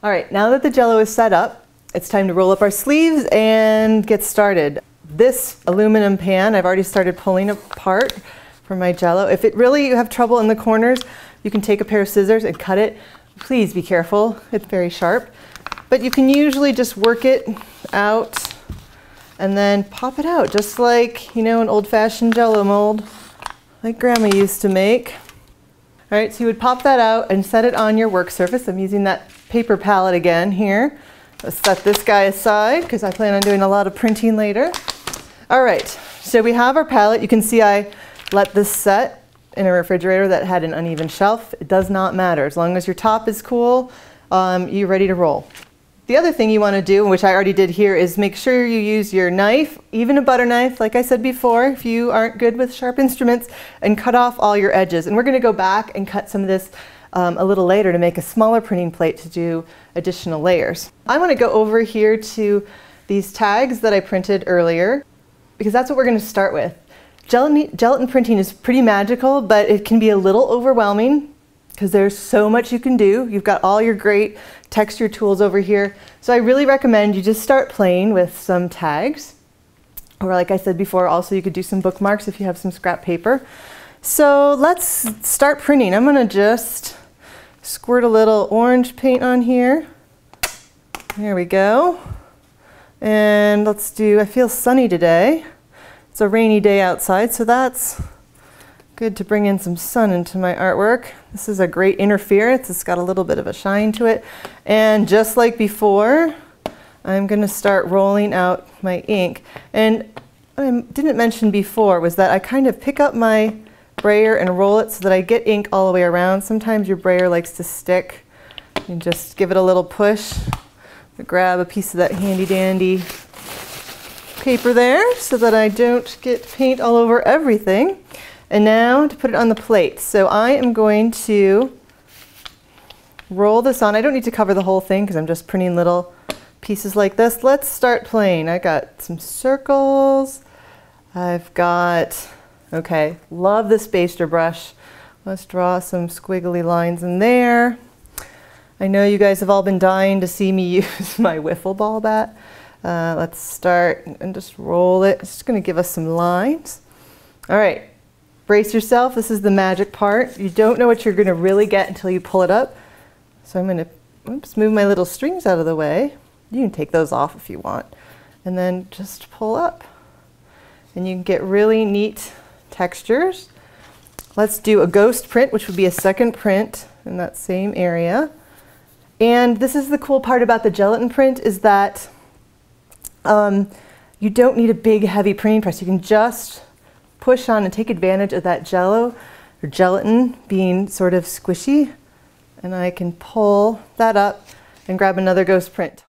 All right, now that the Jell-O is set up, it's time to roll up our sleeves and get started. This aluminum pan, I've already started pulling apart for my Jell-O. If it really you have trouble in the corners, you can take a pair of scissors and cut it. Please be careful, it's very sharp. But you can usually just work it out and then pop it out, just like, you know, an old-fashioned Jell-O mold, like Grandma used to make. All right, so you would pop that out and set it on your work surface. I'm using that paper palette again here. Let's set this guy aside because I plan on doing a lot of printing later. All right, so we have our palette. You can see I let this set in a refrigerator that had an uneven shelf. It does not matter. As long as your top is cool, you're ready to roll. The other thing you want to do, which I already did here, is make sure you use your knife, even a butter knife, like I said before, if you aren't good with sharp instruments, and cut off all your edges. And we're going to go back and cut some of this a little later to make a smaller printing plate to do additional layers. I want to go over here to these tags that I printed earlier, because that's what we're going to start with. Gelatin printing is pretty magical, but it can be a little overwhelming because there's so much you can do. You've got all your great texture tools over here. So I really recommend you just start playing with some tags. Or like I said before, also you could do some bookmarks if you have some scrap paper. So let's start printing. I'm gonna just squirt a little orange paint on here. There we go. And let's do, I feel sunny today. It's a rainy day outside, so that's good to bring in some sun into my artwork. This is a great interference. It's got a little bit of a shine to it. And just like before, I'm going to start rolling out my ink. And what I didn't mention before was that I kind of pick up my brayer and roll it so that I get ink all the way around. Sometimes your brayer likes to stick. You just give it a little push. Grab a piece of that handy dandy paper there so that I don't get paint all over everything. And now to put it on the plate. So I am going to roll this on. I don't need to cover the whole thing because I'm just printing little pieces like this. Let's start playing. I got some circles. I've got, okay, love this baster brush. Let's draw some squiggly lines in there. I know you guys have all been dying to see me use my wiffle ball bat. Let's start and just roll it. It's just going to give us some lines. All right. Brace yourself, this is the magic part. You don't know what you're going to really get until you pull it up. So I'm going to move my little strings out of the way. You can take those off if you want. And then just pull up. And you can get really neat textures. Let's do a ghost print, which would be a second print in that same area. And this is the cool part about the gelatin print is that you don't need a big heavy printing press. You can just push on and take advantage of that Jell-O or gelatin being sort of squishy, and I can pull that up and grab another ghost print.